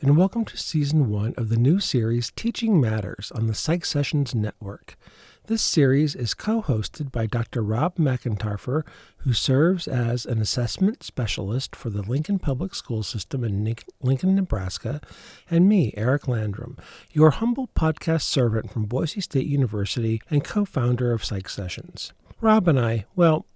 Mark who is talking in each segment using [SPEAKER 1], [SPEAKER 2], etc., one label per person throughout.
[SPEAKER 1] and welcome to Season 1 of the new series Teaching Matters on the PsychSessions Network. This series is co-hosted by Dr. Rob McEntarffer, who serves as an assessment specialist for the Lincoln Public School System in Lincoln, Nebraska, and me, Eric Landrum, your humble podcast servant from Boise State University and co-founder of PsychSessions. Rob and I,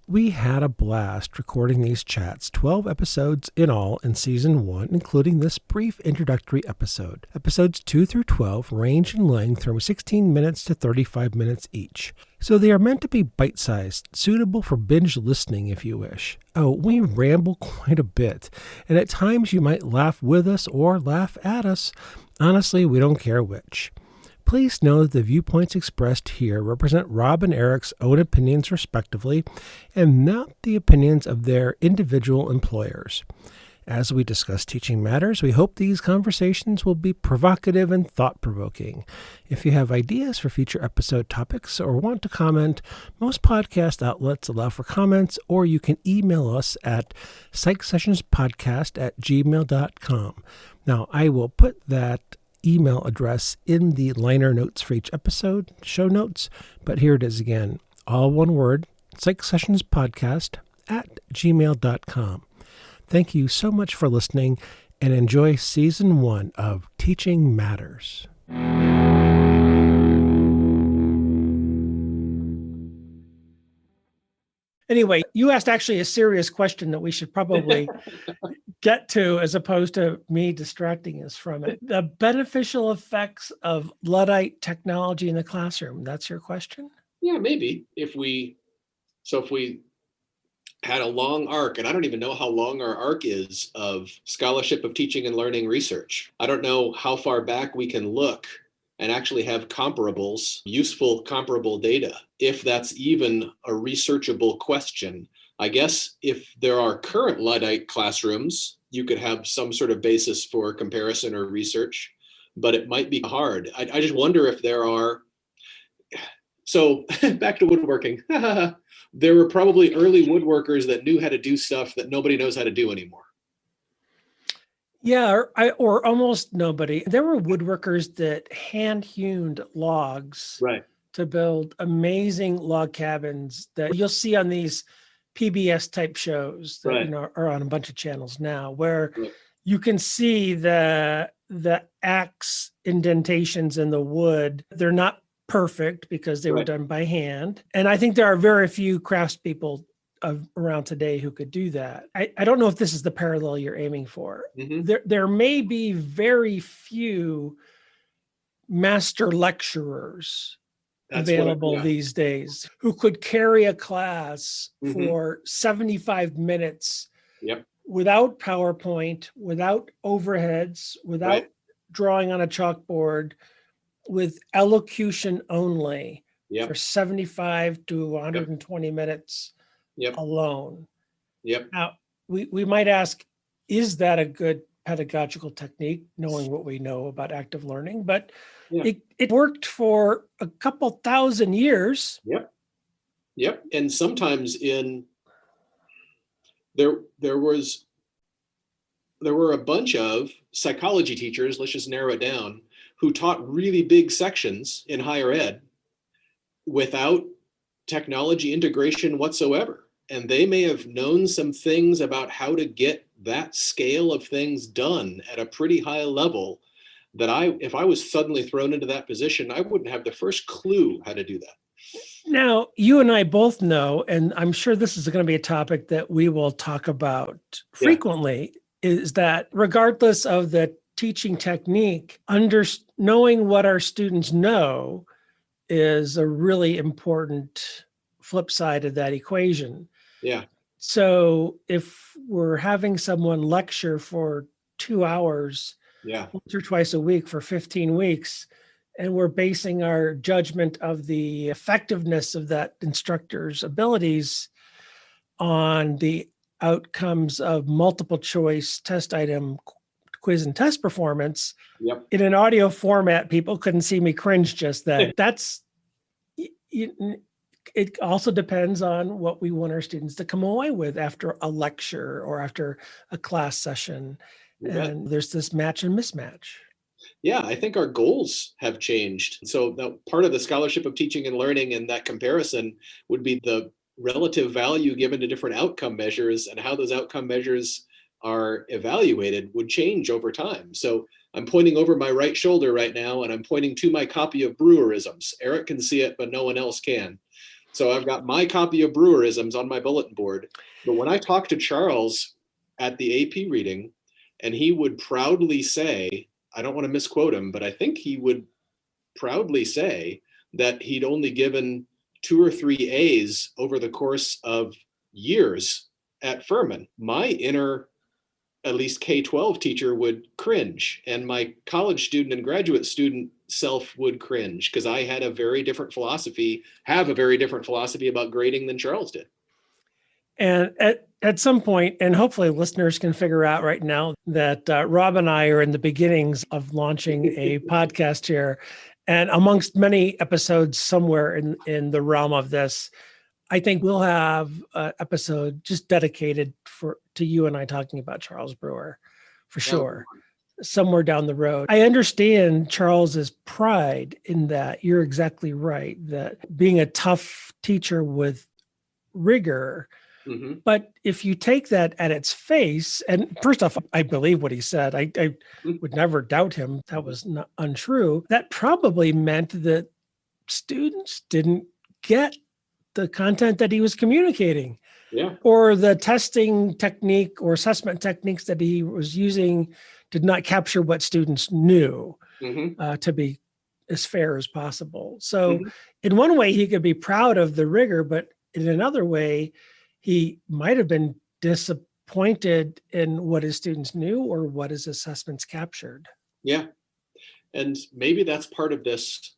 [SPEAKER 1] we had a blast recording these chats, 12 episodes in all in Season 1, including this brief introductory episode. Episodes 2 through 12 range in length from 16 minutes to 35 minutes each. So they are meant to be bite-sized, suitable for binge listening if you wish. Oh, we ramble quite a bit, and at times you might laugh with us or laugh at us. Honestly, we don't care which. Please know that the viewpoints expressed here represent Rob and Eric's own opinions respectively, and not the opinions of their individual employers. As we discuss teaching matters, we hope these conversations will be provocative and thought-provoking. If you have ideas for future episode topics or want to comment, most podcast outlets allow for comments, or you can email us at psychsessionspodcast@gmail.com. Now, I will put that email address in the liner notes for each episode, show notes, but here it is again, all one word, psychsessionspodcast@gmail.com. Thank you so much for listening, and enjoy Season 1 of Teaching Matters. Anyway, you asked actually a serious question that we should probably get to, as opposed to me distracting us from it. The beneficial effects of Luddite technology in the classroom. That's your question?
[SPEAKER 2] Yeah, maybe. If we had a long arc, and I don't even know how long our arc is, of scholarship of teaching and learning research. I don't know how far back we can look and actually have comparables, useful comparable data, if that's even a researchable question. I guess if there are current Luddite classrooms, you could have some sort of basis for comparison or research, but it might be hard. I just wonder if there are. So back to woodworking. There were probably early woodworkers that knew how to do stuff that nobody knows how to do anymore.
[SPEAKER 1] Yeah, or almost nobody. There were woodworkers that hand-hewn logs,
[SPEAKER 2] right,
[SPEAKER 1] to build amazing log cabins that you'll see on these PBS type shows that
[SPEAKER 2] right,
[SPEAKER 1] are on a bunch of channels now, where
[SPEAKER 2] right,
[SPEAKER 1] you can see the axe indentations in the wood. They're not perfect because they were
[SPEAKER 2] right.
[SPEAKER 1] done by hand. And I think there are very few craftspeople around today who could do that. I don't know if this is the parallel you're aiming for.
[SPEAKER 2] Mm-hmm.
[SPEAKER 1] There may be very few master lecturers available these days who could carry a class for 75 minutes without PowerPoint, without overheads, without drawing on a chalkboard, with elocution only for 75 to 120 minutes alone. Now, we might ask, is that a good pedagogical technique, knowing what we know about active learning? But it worked for a couple thousand years.
[SPEAKER 2] Yep. And sometimes there were a bunch of psychology teachers, let's just narrow it down, who taught really big sections in higher ed without technology integration whatsoever. And they may have known some things about how to get that scale of things done at a pretty high level that if I was suddenly thrown into that position, I wouldn't have the first clue how to do that.
[SPEAKER 1] Now, you and I both know, and I'm sure this is going to be a topic that we will talk about frequently, is that regardless of the teaching technique, knowing what our students know is a really important flip side of that equation.
[SPEAKER 2] Yeah.
[SPEAKER 1] So if we're having someone lecture for 2 hours once or twice a week for 15 weeks, and we're basing our judgment of the effectiveness of that instructor's abilities on the outcomes of multiple choice test item quiz and test performance in an audio format, people couldn't see me cringe just then. It also depends on what we want our students to come away with after a lecture or after a class session.
[SPEAKER 2] You bet.
[SPEAKER 1] And there's this match and mismatch.
[SPEAKER 2] Yeah, I think our goals have changed. So part of the scholarship of teaching and learning and that comparison would be the relative value given to different outcome measures, and how those outcome measures are evaluated would change over time. So I'm pointing over my right shoulder right now, and I'm pointing to my copy of Brewerisms. Eric can see it, but no one else can. So I've got my copy of Brewerisms on my bulletin board. But when I talk to Charles at the AP reading, and he would proudly say, I don't want to misquote him, but I think he would proudly say that he'd only given 2 or 3 A's over the course of years at Furman. My inner, at least K-12 teacher would cringe, and my college student and graduate student self would cringe, because I had a very different philosophy, about grading than Charles did.
[SPEAKER 1] And at some point, and hopefully listeners can figure out right now that Rob and I are in the beginnings of launching a podcast here. And amongst many episodes somewhere in the realm of this, I think we'll have an episode just dedicated to you and I talking about Charles Brewer, for sure, somewhere down the road. I understand Charles's pride in that. You're exactly right, that being a tough teacher with rigor.
[SPEAKER 2] Mm-hmm.
[SPEAKER 1] But if you take that at its face, and first off, I believe what he said. I would never doubt him. That was not untrue. That probably meant that students didn't get the content that he was communicating.
[SPEAKER 2] Yeah.
[SPEAKER 1] Or the testing technique or assessment techniques that he was using did not capture what students knew, to be as fair as possible. So in one way, he could be proud of the rigor, but in another way, he might have been disappointed in what his students knew or what his assessments captured.
[SPEAKER 2] Yeah. And maybe that's part of this,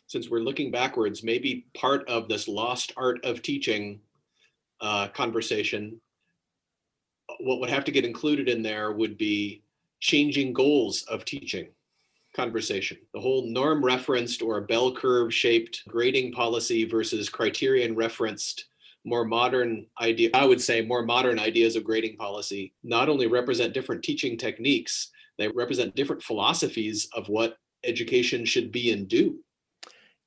[SPEAKER 2] since we're looking backwards, maybe part of this lost art of teaching conversation. What would have to get included in there would be changing goals of teaching conversation. The whole norm referenced or bell curve shaped grading policy versus criterion referenced more modern idea, I would say more modern ideas of grading policy not only represent different teaching techniques, they represent different philosophies of what education should be and do.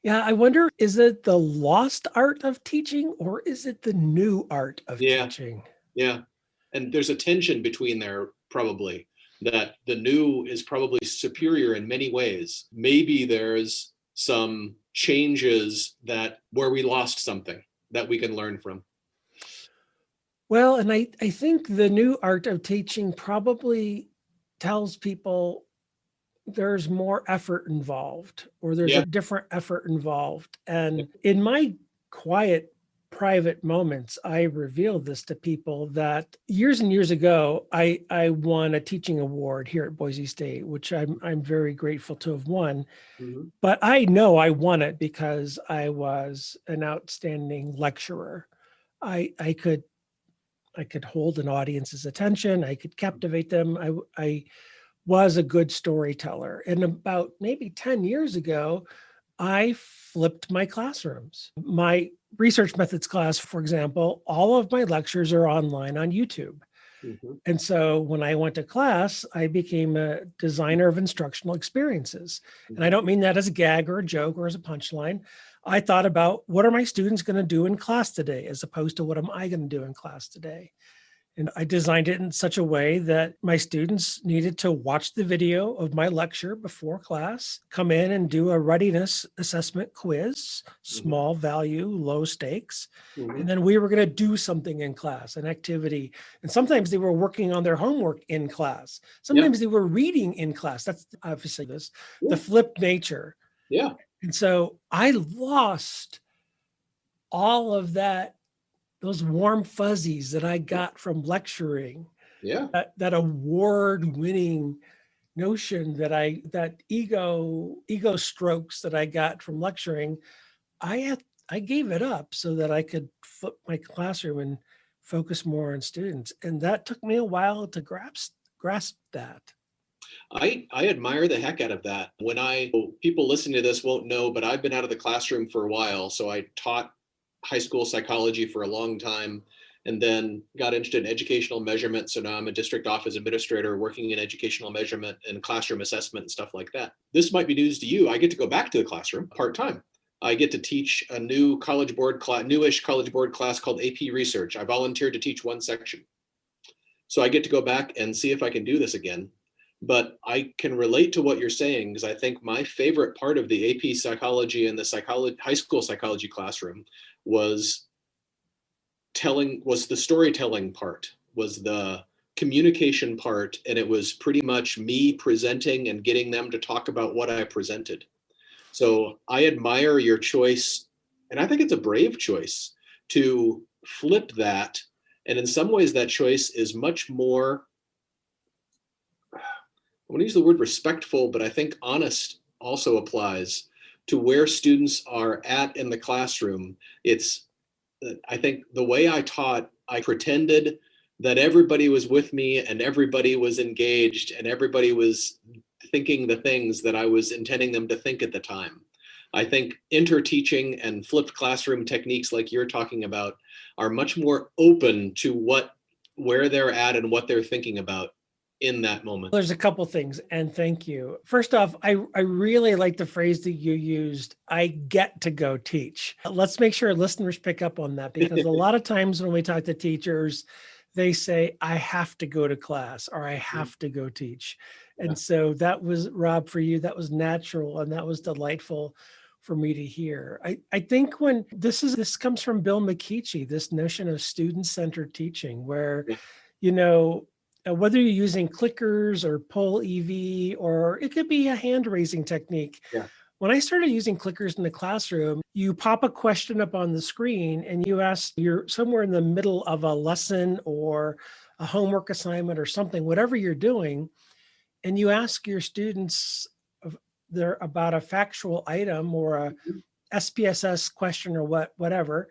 [SPEAKER 1] Yeah, I wonder, is it the lost art of teaching or is it the new art of teaching?
[SPEAKER 2] Yeah. And there's a tension between there, probably, that the new is probably superior in many ways. Maybe there's some changes where we lost something that we can learn from.
[SPEAKER 1] Well, and I think the new art of teaching probably tells people there's more effort involved, or there's a different effort involved. And in my quiet, private moments, I revealed this to people that years and years ago, I won a teaching award here at Boise State, which I'm very grateful to have won. But I know I won it because I was an outstanding lecturer. I could hold an audience's attention. I could captivate them. I was a good storyteller. And about maybe 10 years ago, I flipped my classrooms. My research methods class, for example, all of my lectures are online on YouTube. And so when I went to class, I became a designer of instructional experiences. And I don't mean that as a gag or a joke or as a punchline. I thought about, what are my students going to do in class today, as opposed to what am I going to do in class today? And I designed it in such a way that my students needed to watch the video of my lecture before class, come in and do a readiness assessment quiz, small value, low stakes. And then we were going to do something in class, an activity. And sometimes they were working on their homework in class. Sometimes they were reading in class. That's obviously the flipped nature.
[SPEAKER 2] Yeah.
[SPEAKER 1] And so I lost all of those warm fuzzies that I got from lecturing, that award-winning notion that ego strokes that I got from lecturing, I gave it up so that I could flip my classroom and focus more on students. And that took me a while to grasp that.
[SPEAKER 2] I admire the heck out of that. People listening to this won't know, but I've been out of the classroom for a while. So I taught high school psychology for a long time. and then got interested in educational measurement. So now I'm a district office administrator working in educational measurement and classroom assessment and stuff like that. This might be news to you. I get to go back to the classroom part-time. I get to teach a new college board class, newish college board class called AP Research. I volunteered to teach one section. So I get to go back and see if I can do this again. But I can relate to what you're saying, because I think my favorite part of the AP psychology and the high school psychology classroom was the storytelling part, was the communication part, and it was pretty much me presenting and getting them to talk about what I presented. So I admire your choice, and I think it's a brave choice to flip that. And in some ways that choice is much more, I want to use the word respectful, but I think honest also applies to where students are at in the classroom. I think the way I taught, I pretended that everybody was with me and everybody was engaged and everybody was thinking the things that I was intending them to think at the time. I think inter-teaching and flipped classroom techniques like you're talking about are much more open to where they're at and what they're thinking about in that moment.
[SPEAKER 1] There's a couple things, and thank you. First off, I really like the phrase that you used, I get to go teach. Let's make sure listeners pick up on that, because a lot of times when we talk to teachers, they say, I have to go to class or I have to go teach. And so that was, Rob, for you, that was natural and that was delightful for me to hear. I think when this comes from Bill McKeachie, this notion of student-centered teaching, where, whether you're using clickers or poll EV, or it could be a hand raising technique.
[SPEAKER 2] Yeah.
[SPEAKER 1] When I started using clickers in the classroom, you pop a question up on the screen and you're somewhere in the middle of a lesson or a homework assignment or something, whatever you're doing, and you ask your students about a factual item or a SPSS question or whatever,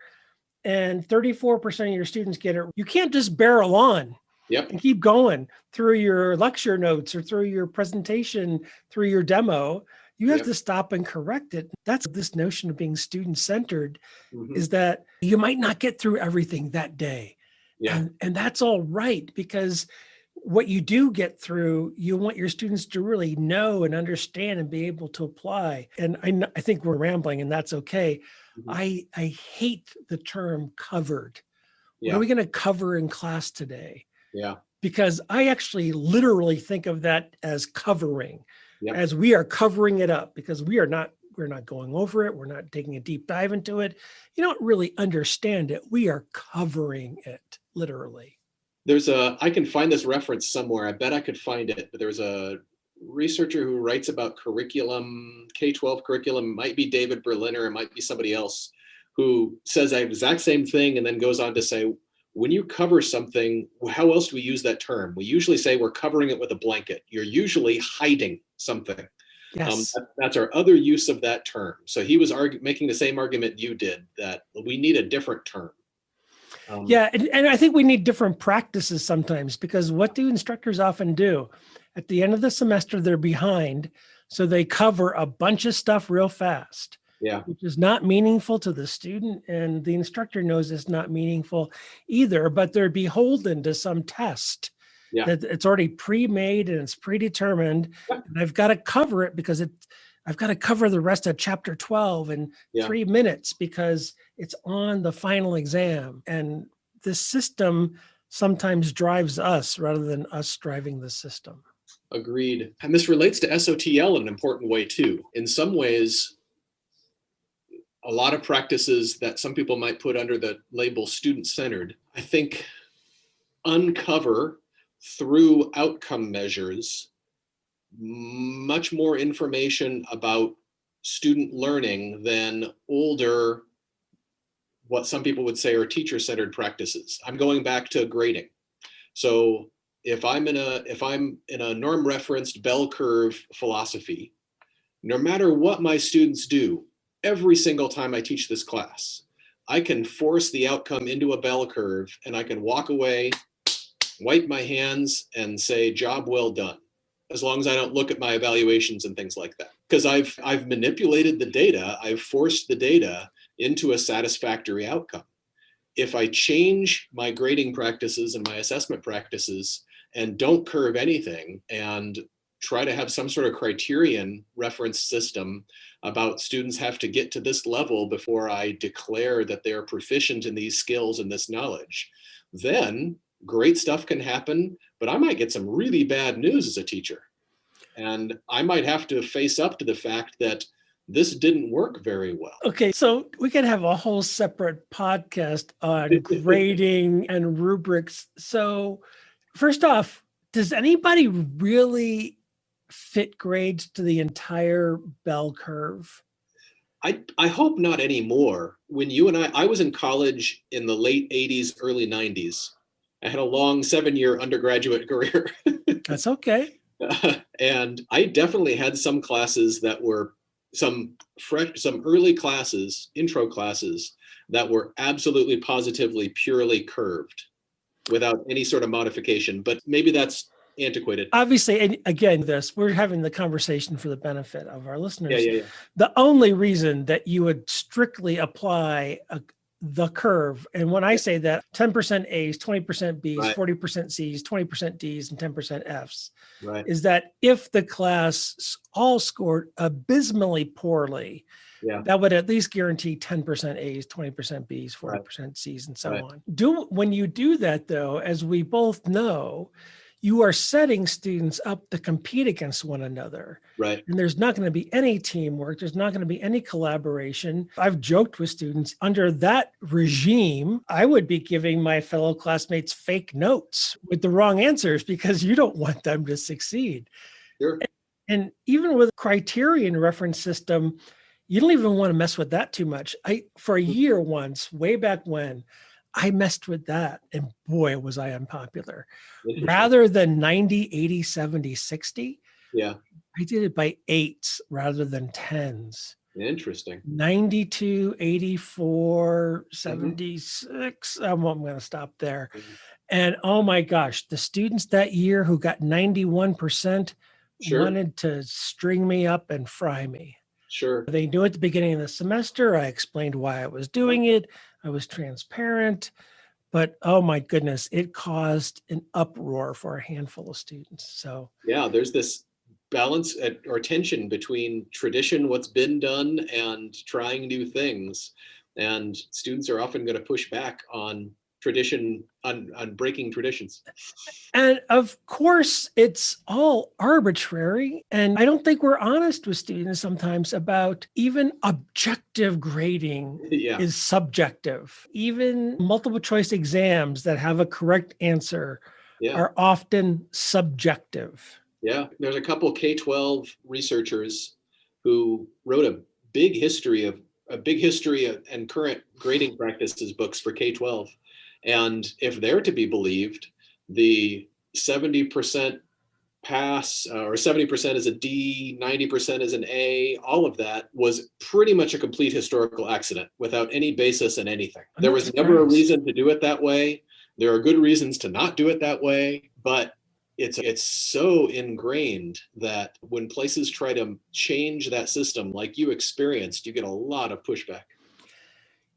[SPEAKER 1] and 34% of your students get it. You can't just barrel on.
[SPEAKER 2] Yep.
[SPEAKER 1] And keep going through your lecture notes or through your presentation, through your demo. You have to stop and correct it. That's this notion of being student-centered, is that you might not get through everything that day.
[SPEAKER 2] Yeah.
[SPEAKER 1] And that's all right, because what you do get through, you want your students to really know and understand and be able to apply. And I think we're rambling, and that's okay. I hate the term covered. What are we going to cover in class today?
[SPEAKER 2] Yeah.
[SPEAKER 1] Because I actually literally think of that as covering, as we are covering it up, because we're not going over it. We're not taking a deep dive into it. You don't really understand it. We are covering it, literally.
[SPEAKER 2] I can find this reference somewhere. I bet I could find it, but there's a researcher who writes about curriculum, K-12 curriculum. It might be David Berliner, it might be somebody else, who says the exact same thing and then goes on to say, when you cover something, how else do we use that term? We usually say we're covering it with a blanket. You're usually hiding something.
[SPEAKER 1] Yes.
[SPEAKER 2] That's our other use of that term. So he was making the same argument you did, that we need a different term.
[SPEAKER 1] And I think we need different practices sometimes, because what do instructors often do? At the end of the semester, they're behind, so they cover a bunch of stuff real fast.
[SPEAKER 2] Yeah.
[SPEAKER 1] Which is not meaningful to the student, and the instructor knows it's not meaningful either, but they're beholden to some test that it's already pre-made and it's predetermined. And I've got to cover it because I've got to cover the rest of chapter 12 in 3 minutes because it's on the final exam. And this system sometimes drives us rather than us driving the system.
[SPEAKER 2] Agreed. And this relates to SOTL in an important way too. In some ways, a lot of practices that some people might put under the label student-centered, I think, uncover through outcome measures much more information about student learning than older, what some people would say are teacher-centered practices. I'm going back to grading. So if I'm in a norm-referenced bell curve philosophy, no matter what my students do, every single time I teach this class, I can force the outcome into a bell curve and I can walk away, wipe my hands and say, job well done, as long as I don't look at my evaluations and things like that. Because I've manipulated the data, I've forced the data into a satisfactory outcome. if I change my grading practices and my assessment practices and don't curve anything and try to have some sort of criterion reference system about students have to get to this level before I declare that they're proficient in these skills and this knowledge, then great stuff can happen, but I might get some really bad news as a teacher. And I might have to face up to the fact that this didn't work very well.
[SPEAKER 1] Okay, so we could have a whole separate podcast on grading and rubrics. So first off, does anybody really fit grades to the entire bell curve?
[SPEAKER 2] I hope not anymore. When you and I was in college in the late 80s, early 90s. I had a long 7-year undergraduate career.
[SPEAKER 1] That's okay.
[SPEAKER 2] And I definitely had some classes that were some early classes, intro classes, that were absolutely positively purely curved without any sort of modification. But maybe that's antiquated.
[SPEAKER 1] Obviously, and again, we're having the conversation for the benefit of our listeners.
[SPEAKER 2] Yeah.
[SPEAKER 1] The only reason that you would strictly apply the curve, and when I say that 10% A's, 20% B's,
[SPEAKER 2] right.
[SPEAKER 1] 40% C's, 20% D's, and 10% F's,
[SPEAKER 2] right.
[SPEAKER 1] is that if the class all scored abysmally poorly, that would at least guarantee 10% A's, 20% B's, 40% C's, and so on. When you do that, though, as we both know, you are setting students up to compete against one another.
[SPEAKER 2] Right.
[SPEAKER 1] And there's not going to be any teamwork. There's not going to be any collaboration. I've joked with students, under that regime, I would be giving my fellow classmates fake notes with the wrong answers because you don't want them to succeed.
[SPEAKER 2] Sure.
[SPEAKER 1] And even with a criterion reference system, you don't even want to mess with that too much. For a year once, way back when, I messed with that, and boy, was I unpopular. Rather than 90, 80, 70, 60, I did it by 8s rather than 10s.
[SPEAKER 2] Interesting.
[SPEAKER 1] 92, 84, 76. I'm going to stop there. And oh my gosh, the students that year who got 91% wanted to string me up and fry me.
[SPEAKER 2] Sure.
[SPEAKER 1] They knew at the beginning of the semester. I explained why I was doing it. I was transparent, but oh my goodness, it caused an uproar for a handful of students. So
[SPEAKER 2] there's this balance or tension between tradition, what's been done, and trying new things. And students are often going to push back on tradition, on breaking traditions.
[SPEAKER 1] And of course, it's all arbitrary. And I don't think we're honest with students sometimes about even objective grading is subjective. Even multiple choice exams that have a correct answer are often subjective.
[SPEAKER 2] Yeah, there's a couple K-12 researchers who wrote a big history and current grading practices books for K-12. And if they're to be believed, the 70% pass or 70% is a D, 90% is an A, all of that was pretty much a complete historical accident without any basis in anything. There was never a reason to do it that way. There are good reasons to not do it that way, but it's so ingrained that when places try to change that system like you experienced, you get a lot of pushback.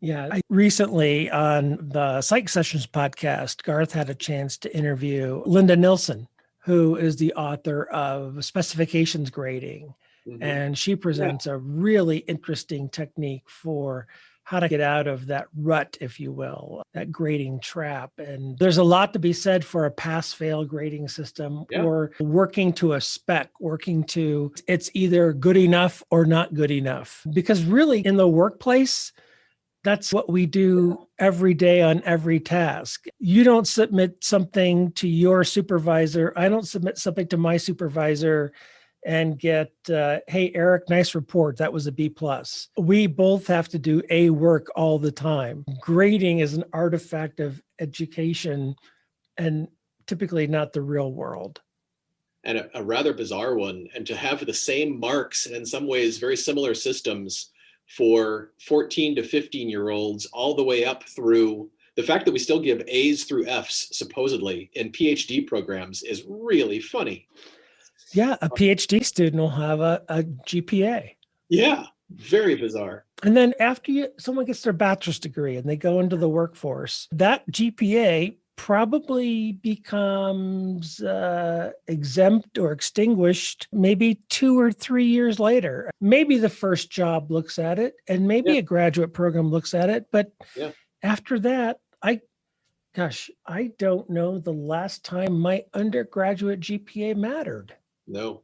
[SPEAKER 1] Yeah, recently on the PsychSessions podcast, Garth had a chance to interview Linda Nilsson, who is the author of Specifications Grading. And she presents a really interesting technique for how to get out of that rut, if you will, that grading trap. And there's a lot to be said for a pass-fail grading system or working to a spec, it's either good enough or not good enough. Because really in the workplace, that's what we do every day on every task. You don't submit something to your supervisor. I don't submit something to my supervisor and get, hey, Eric, nice report. That was a B+. We both have to do A work all the time. Grading is an artifact of education and typically not the real world.
[SPEAKER 2] And a rather bizarre one. And to have the same marks and in some ways very similar systems for 14 to 15-year-olds all the way up through the fact that we still give A's through F's supposedly in PhD programs is really funny.
[SPEAKER 1] Yeah, a PhD student will have a GPA.
[SPEAKER 2] Yeah. Very bizarre.
[SPEAKER 1] And then after someone gets their bachelor's degree and they go into the workforce, that GPA probably becomes exempt or extinguished maybe 2 or 3 years later. Maybe the first job looks at it, and maybe a graduate program looks at it. But after that, I don't know the last time my undergraduate GPA mattered.
[SPEAKER 2] No,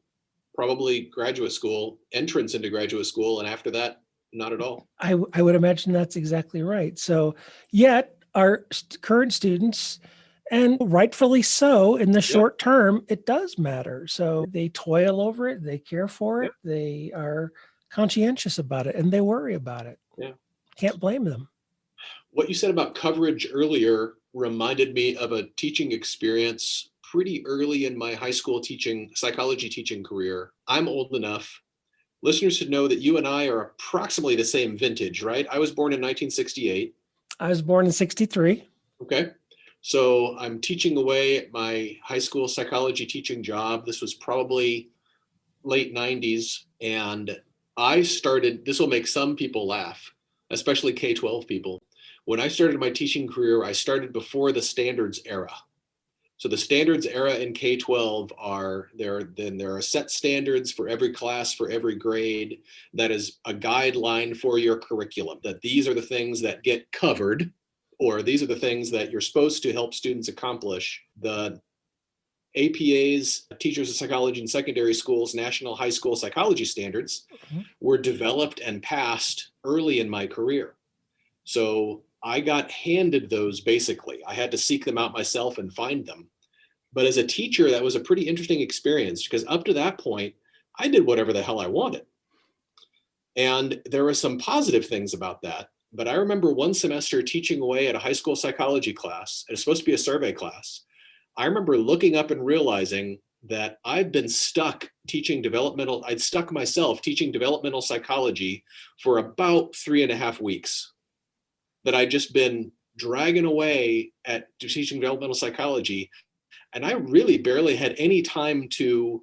[SPEAKER 2] probably graduate school, entrance into graduate school, and after that, not at all.
[SPEAKER 1] I would imagine that's exactly right. So yet our current students, and rightfully so, in the short term, it does matter. So they toil over it, they care for it, they are conscientious about it, and they worry about it.
[SPEAKER 2] Yeah.
[SPEAKER 1] Can't blame them.
[SPEAKER 2] What you said about coverage earlier reminded me of a teaching experience pretty early in my high school psychology teaching career. I'm old enough. Listeners should know that you and I are approximately the same vintage, right? I was born in 1968.
[SPEAKER 1] I was born in 63.
[SPEAKER 2] Okay. So I'm teaching away at my high school psychology teaching job. This was probably late 90s. And I started, this will make some people laugh, especially K-12 people. When I started my teaching career, I started before the standards era. So the standards era in K-12 there are set standards for every class, for every grade. That is a guideline for your curriculum, that these are the things that get covered, or these are the things that you're supposed to help students accomplish. The APA's, Teachers of Psychology in Secondary Schools, National High School Psychology Standards, were developed and passed early in my career. So I got handed those basically. I had to seek them out myself and find them. But as a teacher, that was a pretty interesting experience, because up to that point, I did whatever the hell I wanted. And there were some positive things about that. But I remember one semester teaching away at a high school psychology class. It was supposed to be a survey class. I remember looking up and realizing that I'd been stuck I'd stuck myself teaching developmental psychology for about 3.5 weeks. That I'd just been dragging away at teaching developmental psychology. And I really barely had any time to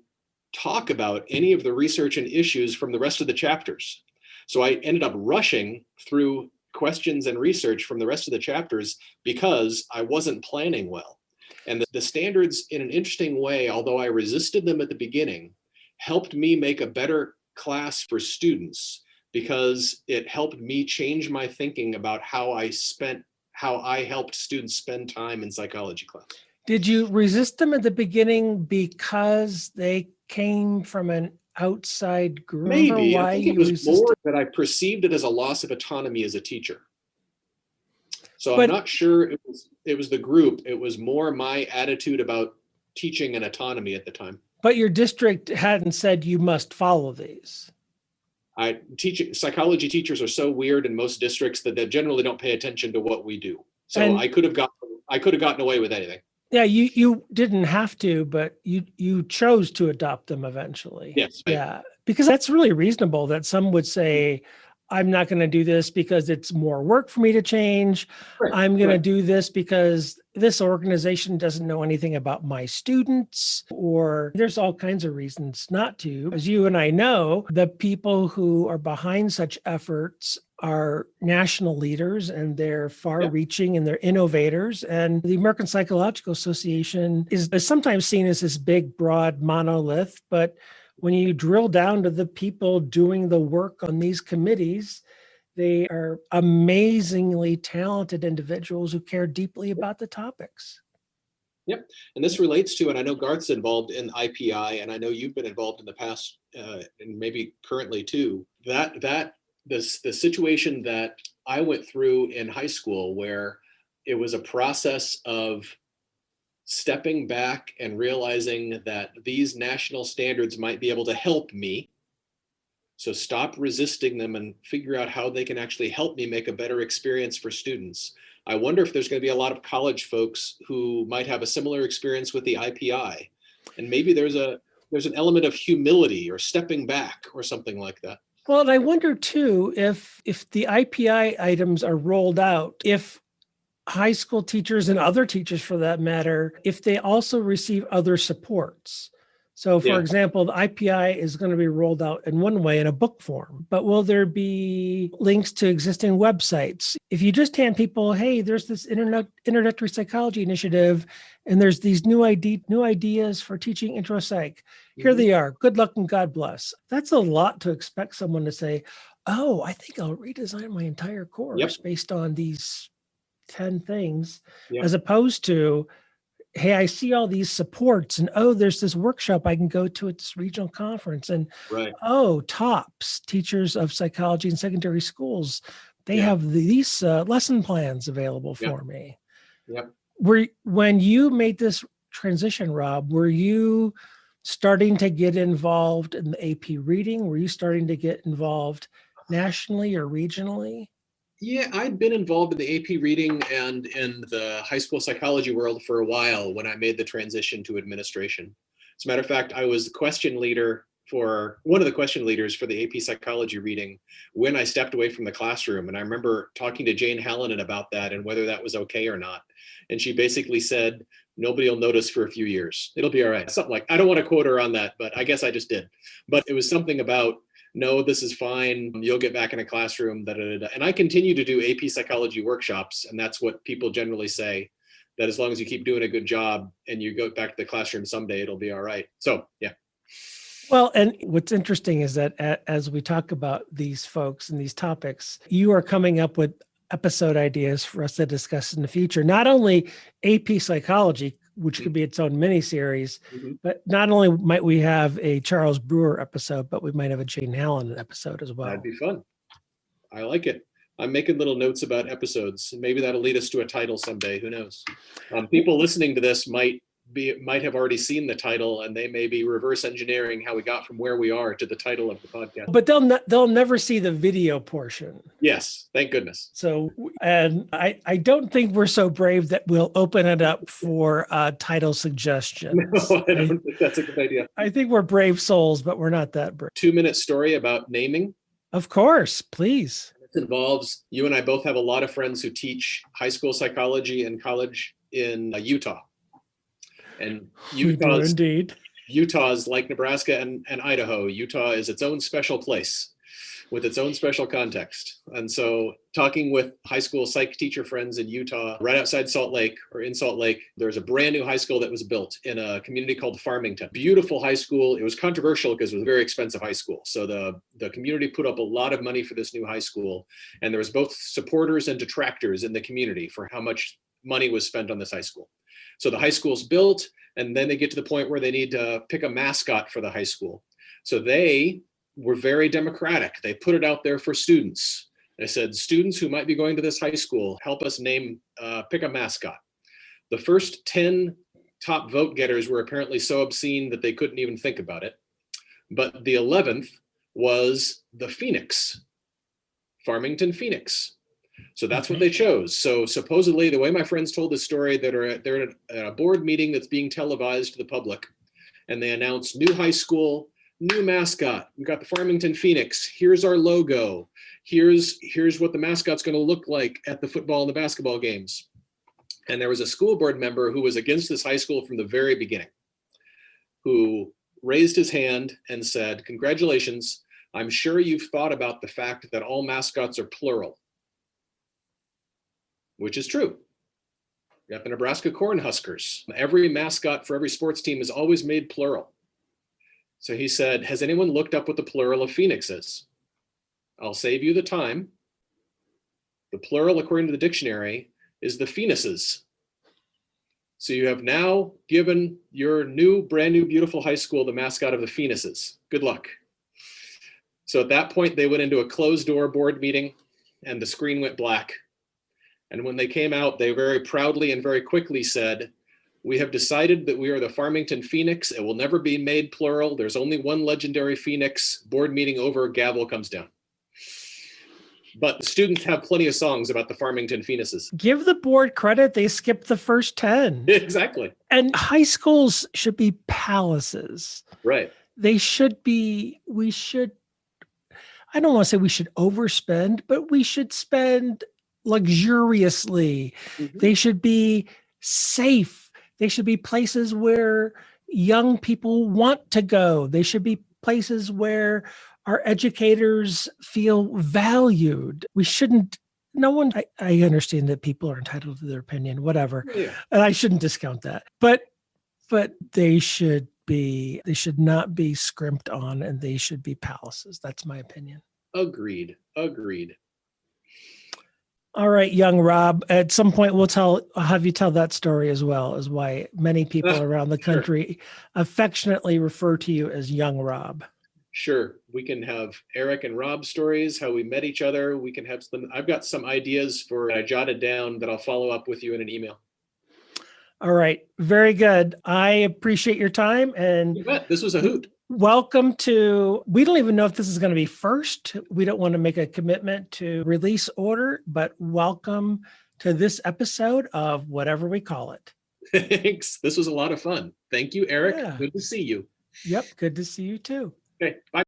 [SPEAKER 2] talk about any of the research and issues from the rest of the chapters. So I ended up rushing through questions and research from the rest of the chapters because I wasn't planning well. And the standards, in an interesting way, although I resisted them at the beginning, helped me make a better class for students, because it helped me change my thinking about how I helped students spend time in psychology class.
[SPEAKER 1] Did you resist them at the beginning because they came from an outside group?
[SPEAKER 2] Maybe. I think it was more that I perceived it as a loss of autonomy as a teacher. So I'm not sure it was the group. It was more my attitude about teaching and autonomy at the time. But
[SPEAKER 1] your district hadn't said you must follow these.
[SPEAKER 2] Psychology teachers are so weird in most districts that they generally don't pay attention to what we do. So I could have gotten away with anything.
[SPEAKER 1] Yeah, you didn't have to, but you chose to adopt them eventually.
[SPEAKER 2] Yes. Right.
[SPEAKER 1] Yeah, because that's really reasonable that some would say, I'm not going to do this because it's more work for me to change. Right. I'm going to do this because this organization doesn't know anything about my students, or there's all kinds of reasons not to. As you and I know, the people who are behind such efforts are national leaders, and they're far-reaching, and they're innovators. And the American Psychological Association is sometimes seen as this big, broad monolith, but when you drill down to the people doing the work on these committees, they are amazingly talented individuals who care deeply about the topics.
[SPEAKER 2] Yep. And this relates to, and I know Garth's involved in IPI, and I know you've been involved in the past, and maybe currently too, the situation that I went through in high school, where it was a process of stepping back and realizing that these national standards might be able to help me. So stop resisting them and figure out how they can actually help me make a better experience for students. I wonder if there's going to be a lot of college folks who might have a similar experience with the IPI. And maybe there's an element of humility or stepping back or something like that.
[SPEAKER 1] Well, and I wonder too, if the IPI items are rolled out, if high school teachers and other teachers for that matter, if they also receive other supports. So, for example, the IPI is going to be rolled out in one way in a book form, but will there be links to existing websites? If you just hand people, hey, there's this introductory psychology initiative, and there's these new ideas for teaching intro psych. Here they are. Good luck and God bless. That's a lot to expect someone to say, oh, I think I'll redesign my entire course based on these 10 things, as opposed to, hey, I see all these supports, and oh, there's this workshop I can go to at this regional conference, and oh, TOPS, Teachers of Psychology in Secondary Schools, they have these lesson plans available for me. When you made this transition, Rob, were you starting to get involved in the AP reading? Were you starting to get involved nationally or regionally?
[SPEAKER 2] Yeah, I'd been involved in the AP reading and in the high school psychology world for a while when I made the transition to administration. As a matter of fact, I was the question leader for one of the question leaders for the AP psychology reading when I stepped away from the classroom. And I remember talking to Jane Hallinan about that and whether that was okay or not. And she basically said, nobody will notice for a few years. It'll be all right. Something like, I don't want to quote her on that, but I guess I just did. But it was something about, no, this is fine. You'll get back in a classroom. And I continue to do AP psychology workshops. And that's what people generally say, that as long as you keep doing a good job and you go back to the classroom someday, it'll be all right. So, yeah.
[SPEAKER 1] Well, and what's interesting is that as we talk about these folks and these topics, you are coming up with episode ideas for us to discuss in the future. Not only AP psychology, which could be its own mini series, but not only might we have a Charles Brewer episode, but we might have a Jane Hallinan episode as well.
[SPEAKER 2] That'd be fun. I like it. I'm making little notes about episodes. Maybe that'll lead us to a title someday. Who knows? People listening to this might have already seen the title, and they may be reverse engineering how we got from where we are to the title of the podcast.
[SPEAKER 1] But they'll never see the video portion.
[SPEAKER 2] Yes, thank goodness.
[SPEAKER 1] So, and I don't think we're so brave that we'll open it up for title suggestions.
[SPEAKER 2] No, I don't think that's a good idea.
[SPEAKER 1] I think we're brave souls, but we're not that brave.
[SPEAKER 2] 2-minute story about naming.
[SPEAKER 1] Of course, please.
[SPEAKER 2] It involves, you and I both have a lot of friends who teach high school psychology in college in Utah. And Utah's like Nebraska and Idaho. Utah is its own special place with its own special context. And so talking with high school psych teacher friends in Utah, right outside Salt Lake or in Salt Lake, there's a brand new high school that was built in a community called Farmington. Beautiful high school. It was controversial because it was a very expensive high school. So the community put up a lot of money for this new high school. And there was both supporters and detractors in the community for how much money was spent on this high school. So the high school's built, and then they get to the point where they need to pick a mascot for the high school. So they were very democratic. They put it out there for students. They said, students who might be going to this high school, help us pick a mascot. The first 10 top vote getters were apparently so obscene that they couldn't even think about it. But the 11th was the Phoenix, Farmington Phoenix. So that's what they chose. So supposedly, the way my friends told the story, they're at a board meeting that's being televised to the public, and they announced new high school, new mascot. We got the Farmington Phoenix. Here's our logo. Here's what the mascot's going to look like at the football and the basketball games. And there was a school board member who was against this high school from the very beginning, who raised his hand and said, "Congratulations. I'm sure you've thought about the fact that all mascots are plural." Which is true. You got the Nebraska Cornhuskers. Every mascot for every sports team is always made plural. So he said, has anyone looked up what the plural of Phoenix is? I'll save you the time. The plural, according to the dictionary, is the Phoenices. So you have now given your brand new, beautiful high school the mascot of the Phoenices. Good luck. So at that point, they went into a closed door board meeting and the screen went black. And when they came out, they very proudly and very quickly said, we have decided that we are the Farmington Phoenix. It will never be made plural. There's only one legendary Phoenix. Board meeting over, gavel comes down. But the students have plenty of songs about the Farmington Phoenices.
[SPEAKER 1] Give the board credit. They skipped the first 10.
[SPEAKER 2] Exactly.
[SPEAKER 1] And high schools should be palaces.
[SPEAKER 2] Right.
[SPEAKER 1] They should be, I don't want to say we should overspend, but we should spend luxuriously. Mm-hmm. They should be safe. They should be places where young people want to go. They should be places where our educators feel valued. We shouldn't, no one, I understand that people are entitled to their opinion, whatever.
[SPEAKER 2] Yeah.
[SPEAKER 1] And I shouldn't discount that. But they should not be scrimped on, and they should be palaces. That's my opinion.
[SPEAKER 2] Agreed.
[SPEAKER 1] All right, young Rob, at some point I'll have you tell that story as well, as why many people around the country affectionately refer to you as young Rob.
[SPEAKER 2] Sure. We can have Eric and Rob stories, how we met each other. We can have some, I've got some ideas for I jotted down that I'll follow up with you in an email.
[SPEAKER 1] All right. Very good. I appreciate your time. And
[SPEAKER 2] You bet. This was a hoot.
[SPEAKER 1] Welcome to, we don't even know if this is going to be first. We don't want to make a commitment to release order, but welcome to this episode of whatever we call it.
[SPEAKER 2] Thanks. This was a lot of fun. Thank you, Eric.
[SPEAKER 1] Yeah.
[SPEAKER 2] Good to see you.
[SPEAKER 1] Yep. Good to see you too.
[SPEAKER 2] Okay. Bye.